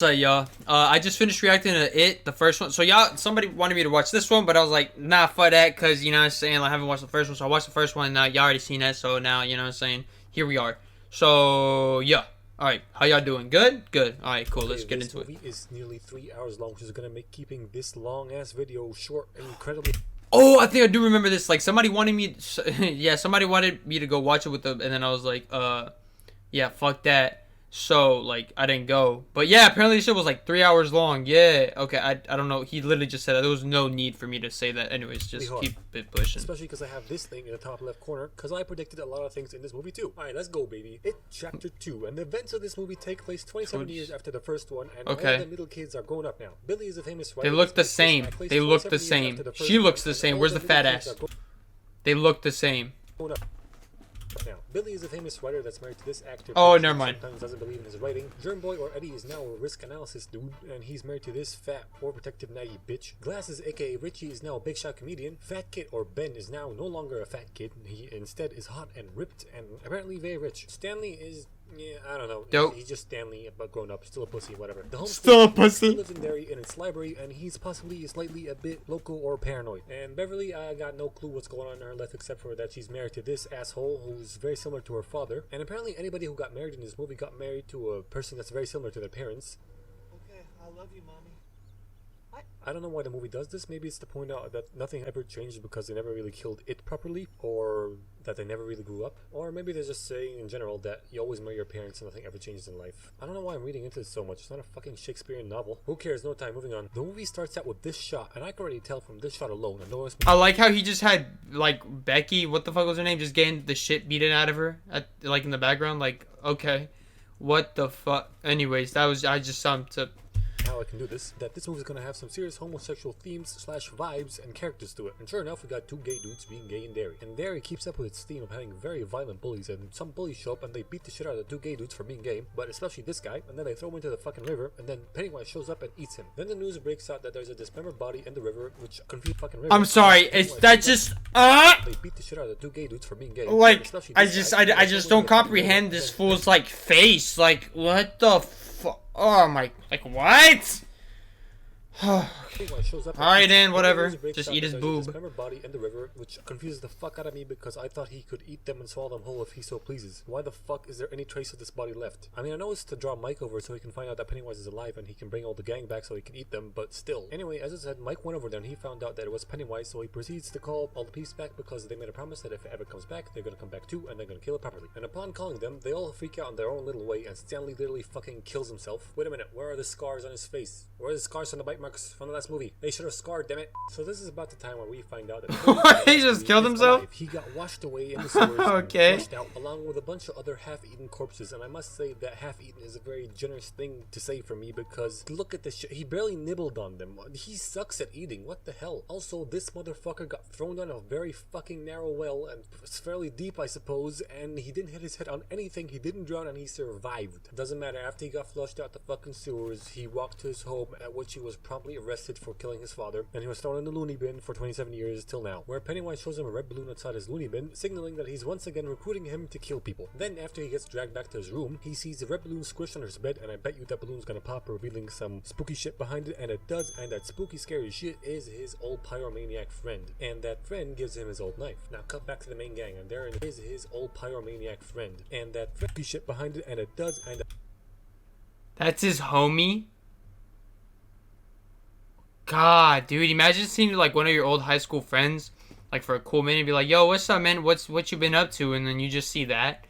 So y'all, I just finished reacting to It, the first one. So y'all, somebody wanted me to watch this one, but I was like, nah, fuck that, cause you know what I'm saying, like, I haven't watched the first one, so I watched the first one, and now y'all already seen that, so now, you know what I'm saying, here we are. So, yeah. Alright, how y'all doing? Good? Good. Alright, cool, let's get into it. This movie is nearly 3 hours long, which is gonna make keeping this long ass video short incredibly. Oh, I think I do remember this, like, somebody wanted me, yeah, somebody wanted me to go watch it with them, and then I was like, yeah, fuck that. So like I didn't go, but yeah, apparently this shit was like 3 hours long. Yeah, okay, I don't know. He literally just said that. There was no need for me to say that. Anyways, just keep it pushing. Especially because I have this thing in the top left corner, because I predicted a lot of things in this movie too. Alright, let's go, baby. It Chapter 2, and the events of this movie take place 27 years after the first one, and all the middle kids are grown up now. Billy is a famous writer. They look the same. They look the same. She looks the same. Where's the fat ass? They look the same. Now, Billy is a famous writer that's married to this actor. Oh, never mind. Sometimes doesn't believe in his writing. Germ Boy or Eddie is now a risk analysis dude, and he's married to this fat, overprotective, naggy bitch. Glasses, aka Richie, is now a big shot comedian. Fat Kid or Ben is now no longer a fat kid. He instead is hot and ripped and apparently very rich. Stanley is, yeah, I don't know. Dope. He's just Stanley, but grown up, still a pussy, whatever. The Still a pussy. Lives in Derry in its library, and he's possibly slightly a bit local or paranoid. And Beverly, I got no clue what's going on in her life except for that she's married to this asshole who's very similar to her father. And apparently, anybody who got married in this movie got married to a person that's very similar to their parents. Okay, I love you, mommy. I don't know why the movie does this. Maybe it's to point out that nothing ever changed because they never really killed it properly, or that they never really grew up, or maybe they're just saying in general that you always marry your parents and nothing ever changes in life. I don't know why I'm reading into this so much. It's not a fucking Shakespearean novel. Who cares? No time. Moving on. The movie starts out with this shot, and I can already tell from this shot alone. I like how he just had like Becky. What the fuck was her name? Just getting the shit beaten out of her, like in the background. Like, okay, what the fuck? Anyways, that was I just saw him to. How I can do this, that this movie is gonna have some serious homosexual themes / vibes and characters to it. And sure enough, we got two gay dudes being gay in Derry. And Derry keeps up with its theme of having very violent bullies, and some bullies show up and they beat the shit out of the two gay dudes for being gay, but especially this guy, and then they throw him into the fucking river, and then Pennywise shows up and eats him. Then the news breaks out that there's a dismembered body in the river, which confused fucking river. I'm sorry, it's that just They beat the shit out of the two gay dudes for being gay. Like I just don't comprehend this fool's like face. Like what the fuck? Oh my, like what? Alright then, whatever. Just eat his boob. Dismembered body in the river, which confuses the fuck out of me because I thought he could eat them and swallow them whole if he so pleases. Why the fuck is there any trace of this body left? I mean, I know it's to draw Mike over so he can find out that Pennywise is alive and he can bring all the gang back so he can eat them, but still. Anyway, as I said, Mike went over there and he found out that it was Pennywise, so he proceeds to call all the peeps back because they made a promise that if it ever comes back, they're gonna come back too and they're gonna kill it properly. And upon calling them, they all freak out in their own little way and Stanley literally fucking kills himself. Wait a minute, where are the scars on his face? Where are the scars on the bite marks from the last movie? They should have scarred, damn it. So this is about the time where we find out that he just killed himself? He got washed away in the sewers okay. and flushed out along with a bunch of other half-eaten corpses, and I must say that half-eaten is a very generous thing to say for me because look at this shit. He barely nibbled on them. He sucks at eating. What the hell? Also, this motherfucker got thrown down a very fucking narrow well, and it's fairly deep, I suppose, and he didn't hit his head on anything. He didn't drown, and he survived. Doesn't matter. After he got flushed out the fucking sewers, he walked to his home, at which he was promptly arrested for killing his father, and he was thrown in the loony bin for 27 years till now, where Pennywise shows him a red balloon outside his loony bin, signaling that he's once again recruiting him to kill people. Then, after he gets dragged back to his room, he sees the red balloon squished under his bed, and I bet you that balloon's gonna pop, revealing some spooky shit behind it, and it does, and that spooky scary shit is his old pyromaniac friend, and that friend gives him his old knife. Now cut back to the main gang, and there is his old pyromaniac friend, and that spooky shit behind it, and it does, and that's his homie? God, dude, imagine seeing like one of your old high school friends, like for a cool minute, and be like, "Yo, what's up, man? What you been up to?" And then you just see that.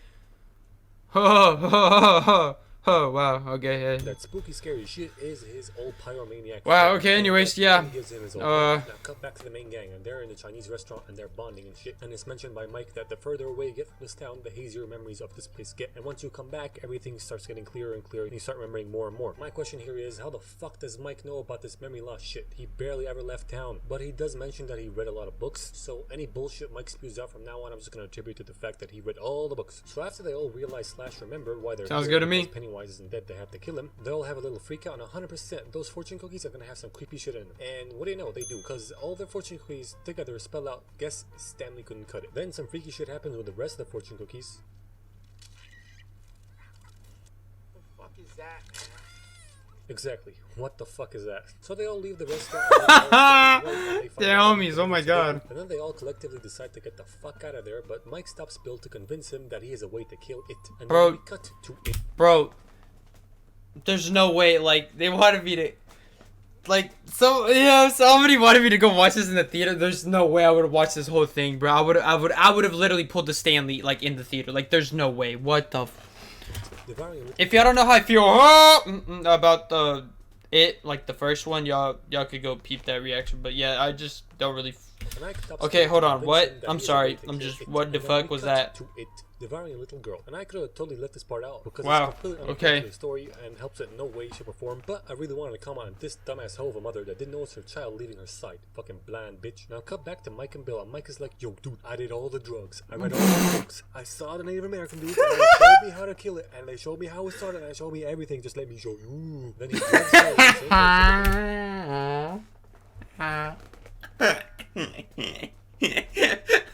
Oh, wow, okay, yeah. That spooky scary shit is his old pyromaniac. Wow, okay, anyways, yeah. Now cut back to the main gang, and they're in the Chinese restaurant, and they're bonding and shit. And it's mentioned by Mike that the further away you get from this town, the hazier memories of this place get. And once you come back, everything starts getting clearer and clearer, and you start remembering more and more. My question here is, how the fuck does Mike know about this memory loss shit? He barely ever left town. But he does mention that he read a lot of books, so any bullshit Mike spews out from now on, I'm just gonna attribute to the fact that he read all the books. So after they all realize / remember why they're Sounds here, good to me. Pennywise isn't dead, they have to kill him. They'll have a little freak out, and 100% those fortune cookies are gonna have some creepy shit in them. And what do you know? They do, because all their fortune cookies together spell out, guess Stanley couldn't cut it. Then some freaky shit happens with the rest of the fortune cookies. What the fuck is that, man? Exactly. What the fuck is that? So they all leave the restaurant. They're homies, oh my god. And then they all collectively decide to get the fuck out of there, but Mike stops Bill to convince him that he has a way to kill it. And Bro. then we cut to it. Bro, there's no way, like, they wanted me to, like, somebody wanted me to go watch this in the theater. There's no way I would have watched this whole thing, bro. I would have literally pulled the Stanley, like, in the theater. Like, there's no way. What the If y'all don't know how I feel about like, the first one, y'all could go peep that reaction. But yeah, I just don't really... Okay, hold on. What? I'm sorry. I'm just... What the fuck was that? Devouring a little girl, and I could have totally left this part out because Wow. it's completely Okay. unrelated to the story and helps it in no way, shape, or form. But I really wanted to comment on this dumbass hoe of a mother that didn't notice her child leaving her side. Fucking bland bitch. Now cut back to Mike and Bill, and Mike is like, "Yo, dude, I did all the drugs. I read all the books. I saw the Native American dude, and they showed me how to kill it, and they showed me how it started, and they showed me everything. Just let me show you." Then he grabs her and says,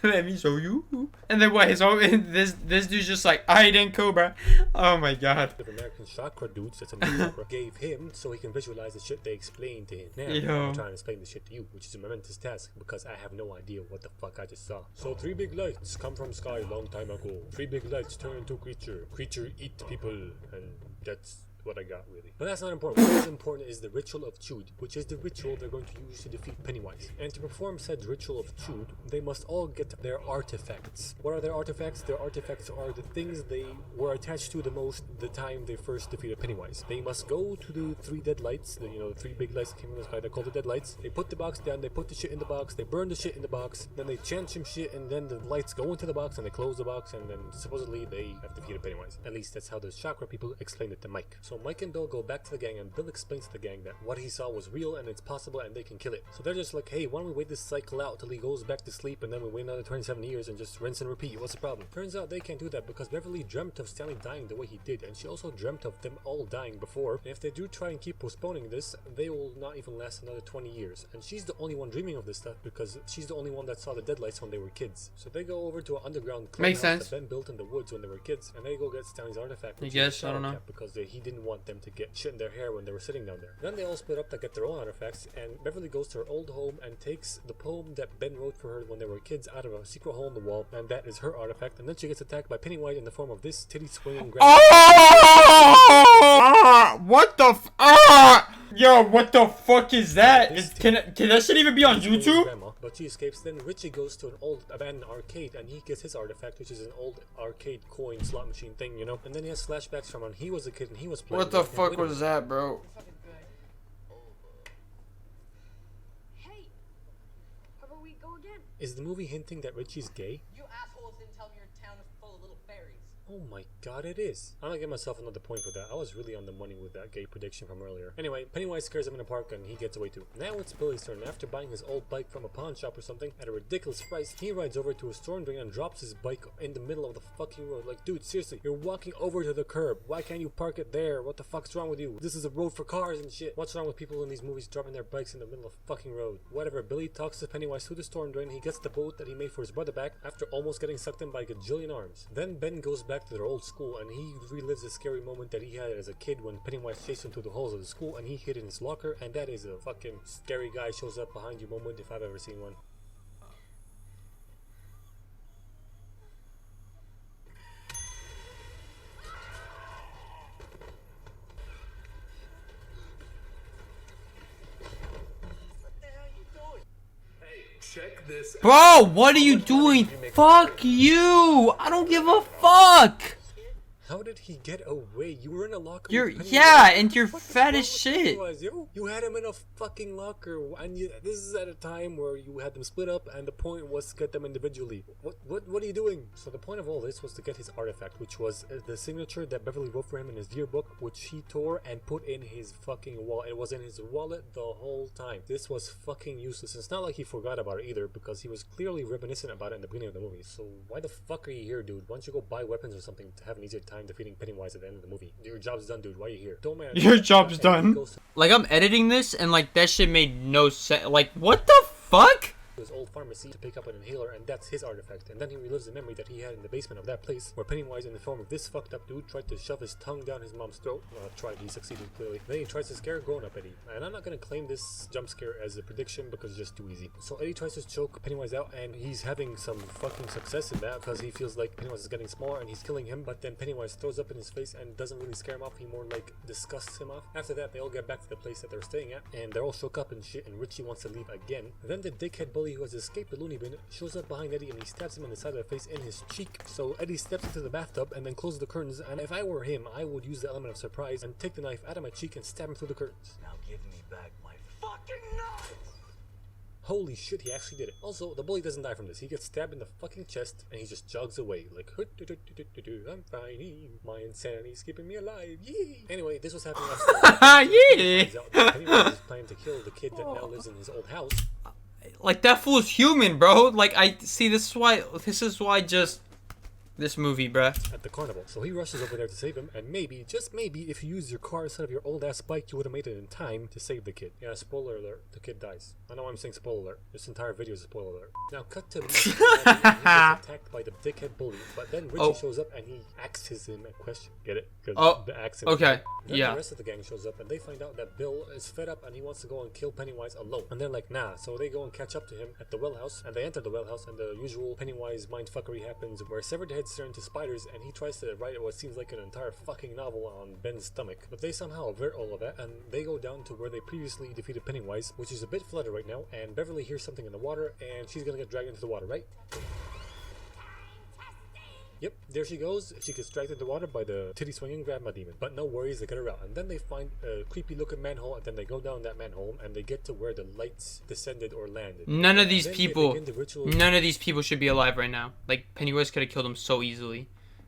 Let me show you. And then what? His whole this dude's just like, I ain't Cobra. Oh my god. Native American chakra dudes that's a new chakra gave him so he can visualize the shit they explained to him. Now Yo. I'm trying to explain the shit to you, which is a momentous task because I have no idea what the fuck I just saw. So 3 big lights come from sky long time ago. 3 big lights turn into creature. Creature eat people, and that's what I got, really. But that's not important. What is important is the ritual of Chud, which is the ritual they're going to use to defeat Pennywise. And to perform said ritual of Chud, they must all get their artifacts. What are their artifacts? Their artifacts are the things they were attached to the most the time they first defeated Pennywise. They must go to the 3 dead lights, the 3 big lights that came from the sky, they're called the dead lights. They put the box down, they put the shit in the box, they burn the shit in the box, then they chant some shit, and then the lights go into the box, and they close the box, and then supposedly they have defeated Pennywise. At least that's how the chakra people explained it to Mike. So Mike and Bill go back to the gang, and Bill explains to the gang that what he saw was real and it's possible and they can kill it. So they're just like, hey, why don't we wait this cycle out till he goes back to sleep and then we wait another 27 years and just rinse and repeat? What's the problem? Turns out they can't do that because Beverly dreamt of Stanley dying the way he did, and she also dreamt of them all dying before. And if they do try and keep postponing this, they will not even last another 20 years. And she's the only one dreaming of this stuff because she's the only one that saw the deadlights when they were kids. So they go over to an underground Makes clubhouse sense. that Ben built in the woods when they were kids, and they go get Stanley's artifact. I which is guess, a I don't shadow know. cap, because he didn't want them to get shit in their hair when they were sitting down there. Then they all split up to get their own artifacts, and Beverly goes to her old home and takes the poem that Ben wrote for her when they were kids out of a secret hole in the wall, and that is her artifact. And then she gets attacked by Pennywise in the form of this titty swinging grandma. What the Yo, what the fuck is that? Can that shit even be on YouTube? Grandma, but she escapes. Then Richie goes to an old abandoned arcade and he gets his artifact, which is an old arcade coin slot machine thing, you know. And then he has flashbacks from when he was a kid and he was playing. What the with it. fuck Wait a was that, bro? Hey, how about we go again? Is the movie hinting that Richie's gay? You assholes didn't tell me your town is full of little fairies. Oh my god, it is. I'm gonna give myself another point for that. I was really on the money with that gay prediction from earlier. Anyway, Pennywise scares him in the park and he gets away too. Now it's Billy's turn. After buying his old bike from a pawn shop or something at a ridiculous price, he rides over to a storm drain and drops his bike in the middle of the fucking road. Like, dude, seriously, you're walking over to the curb. Why can't you park it there? What the fuck's wrong with you? This is a road for cars and shit. What's wrong with people in these movies dropping their bikes in the middle of the fucking road? Whatever, Billy talks to Pennywise through the storm drain. He gets the boat that he made for his brother back after almost getting sucked in by a gajillion arms. Then Ben goes back to their old school and he relives a scary moment that he had as a kid when Pennywise chased him through the halls of the school and he hid in his locker, and that is a fucking scary guy shows up behind you moment if I've ever seen one. Check this. Bro, what are you doing? Fuck you! I don't give a fuck! How did he get away? You were in a locker. You're with Pennywise. yeah, and you're What is fat wrong as with shit. Pennywise, yo? You had him in a fucking locker, and this is at a time where you had them split up, and the point was to get them individually. What are you doing? So the point of all this was to get his artifact, which was the signature that Beverly wrote for him in his yearbook, which he tore and put in his fucking wallet. It was in his wallet the whole time. This was fucking useless. It's not like he forgot about it either, because he was clearly reminiscent about it in the beginning of the movie. So why the fuck are you here, dude? Why don't you go buy weapons or something to have an easier time defeating Pennywise at the end of the movie? Your job's done, dude. Why are you here? Don't man. Your job's And he done. goes to Like, I'm editing this and like that shit made no sense. Like, what the fuck? his old pharmacy to pick up an inhaler, and that's his artifact. And then he relives the memory that he had in the basement of that place, where Pennywise, in the form of this fucked up dude, tried to shove his tongue down his mom's throat. Well, he succeeded clearly. Then he tries to scare grown-up Eddie. And I'm not gonna claim this jump scare as a prediction because it's just too easy. So Eddie tries to choke Pennywise out, and he's having some fucking success in that because he feels like Pennywise is getting smaller and he's killing him. But then Pennywise throws up in his face and doesn't really scare him off. He more like disgusts him off. After that, they all get back to the place that they're staying at, and they're all shook up and shit. And Richie wants to leave again. Then the dickhead bully who has escaped the loony bin shows up behind Eddie, and he stabs him on the side of the face in his cheek. So Eddie steps into the bathtub and then closes the curtains. And if I were him, I would use the element of surprise and take the knife out of my cheek and stab him through the curtains. Now give me back my fucking knife! Holy shit, he actually did it. Also, the bully doesn't die from this. He gets stabbed in the fucking chest and he just jogs away like, I'm fine. My insanity's keeping me alive. Yee! Anyway, this was happening upstairs. Yeah. Pennywise is planning to kill the kid that now lives in his old house. Like, that fool's human, bro. Like, I see, this is why just this movie, bruh. At the carnival. So he rushes over there to save him, and maybe, just maybe, if you used your car instead of your old ass bike, you would have made it in time to save the kid. Yeah, spoiler alert, the kid dies. I know I'm saying spoiler alert. This entire video is a spoiler alert. Now cut to Mike. He gets attacked by the dickhead bully, but then Richie shows up and he axes him a question. Get it? The axe. Okay. Then Yeah. the rest of the gang shows up and they find out that Bill is fed up and he wants to go and kill Pennywise alone. And they're like, nah. So they go and catch up to him at the well house, and they enter the well house, and the usual Pennywise mindfuckery happens where severed heads turn into spiders, and he tries to write what seems like an entire fucking novel on Ben's stomach. But they somehow avert all of that, and they go down to where they previously defeated Pennywise, which is a bit flooded right now, and Beverly hears something in the water, and she's gonna get dragged into the water, right? Yep, there she goes. She gets dragged into the water by the titty swinging grandma demon. But no worries, they get her out. And then they find a creepy looking manhole, and then they go down that manhole and they get to where the lights descended or landed. None of these Then they people, begin the ritual. none of these people should be alive right now. Like, Pennywise could have killed them so easily.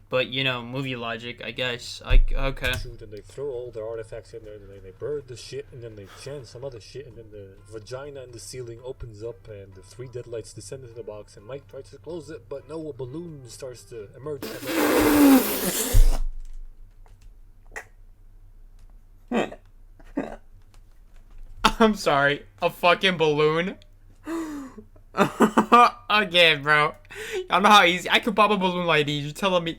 But, you know, movie logic, I guess. Okay. Shoot, and they throw all their artifacts in there, and they burn the shit, and then they chant some other shit, and then the vagina in the ceiling opens up, and the 3 dead lights descend into the box, and Mike tries to close it, but no, a balloon starts to emerge. I'm sorry. A fucking balloon? Again, bro. Y'all know how easy I could pop a balloon like these. You're telling me,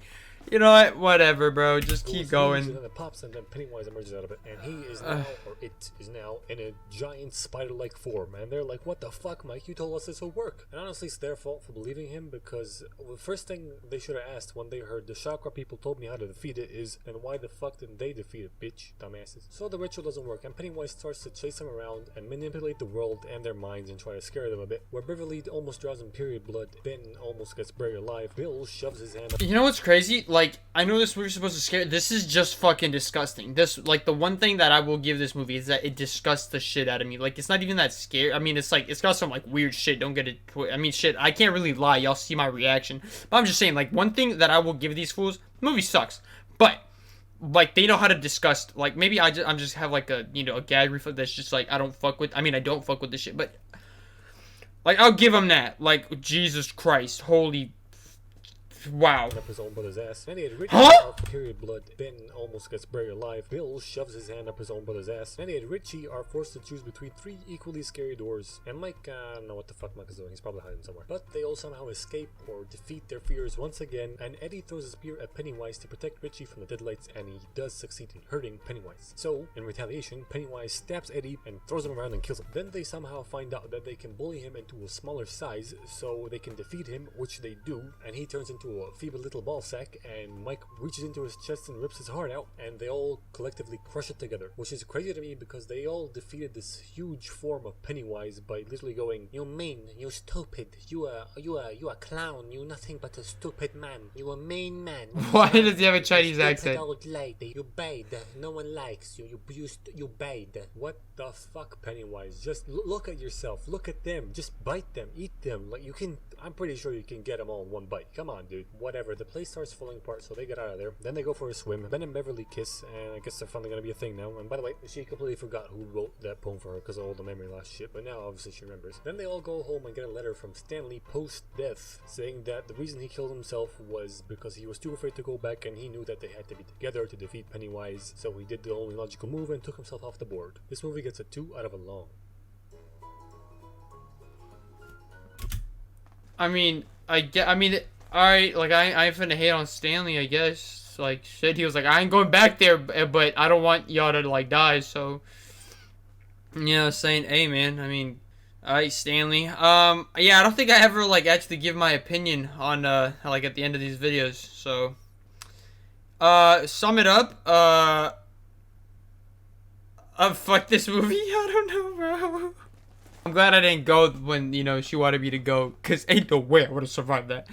you know what? Whatever, bro. Just keep going. And then it pops, and then Pennywise emerges out of it, and he is now, or it is now, in a giant spider-like form. And they're like, "What the fuck, Mike? You told us this would work." And honestly, it's their fault for believing him, because the first thing they should have asked when they heard the chakra people told me how to defeat it is, "And why the fuck didn't they defeat it, bitch, dumbasses?" So the ritual doesn't work, and Pennywise starts to chase them around and manipulate the world and their minds and try to scare them a bit. Where Beverly almost draws in period blood, Ben almost gets buried alive. Bill shoves his hand up. You know what's crazy? Like, I know this movie's supposed to scare. This is just fucking disgusting. This, like, the one thing that I will give this movie is that it disgusts the shit out of me. Like, it's not even that scary. I mean, it's like, it's got some, like, weird shit. Don't get it. I mean, shit, I can't really lie. Y'all see my reaction. But I'm just saying, like, one thing that I will give these fools, the movie sucks. But, like, they know how to disgust. Like, maybe I'm just have, like, a, you know, a gag reflex that's just, like, I don't fuck with this shit. But, like, I'll give them that. Like, Jesus Christ. Holy... Wow. Up his own brother's ass. Then he had Richie Huh? out for period blood. Ben almost gets buried alive. Bill shoves his hand up his own brother's ass. Then he and Richie are forced to choose between 3 equally scary doors. And Mike, I don't know what the fuck Mike is doing. He's probably hiding somewhere. But they all somehow escape or defeat their fears once again. And Eddie throws a spear at Pennywise to protect Richie from the deadlights, and he does succeed in hurting Pennywise. So, in retaliation, Pennywise stabs Eddie and throws him around and kills him. Then they somehow find out that they can bully him into a smaller size so they can defeat him, which they do. And he turns into a feeble little ball sack, and Mike reaches into his chest and rips his heart out, and they all collectively crush it together, which is crazy to me because they all defeated this huge form of Pennywise by literally going, "You mean, you stupid, you a clown, you nothing but a stupid man, you a mean man." Why does he have a Chinese accent? Old lady, you bad, no one likes you, you bad. What the fuck, Pennywise? Just look at yourself, look at them, just bite them, eat them. Like, you can, I'm pretty sure you can get them all in one bite. Come on, dude. Whatever. The place starts falling apart, so they get out of there. Then they go for a swim. Ben and Beverly kiss, and I guess they're finally gonna be a thing now. And by the way, she completely forgot who wrote that poem for her because of all the memory loss shit, but now obviously she remembers. Then they all go home and get a letter from Stanley post-death saying that the reason he killed himself was because he was too afraid to go back, and he knew that they had to be together to defeat Pennywise, so he did the only logical move and took himself off the board. This movie gets a 2 out of a long. I mean, alright, like, I ain't finna hate on Stanley, I guess. Like, shit, he was like, I ain't going back there, but I don't want y'all to, like, die, so. Yeah, saying, hey, man, I mean, alright, Stanley. Yeah, I don't think I ever, like, actually give my opinion on, like, at the end of these videos, so. Sum it up, fuck this movie, I don't know, bro. I'm glad I didn't go when, you know, she wanted me to go, because ain't no way I would have survived that.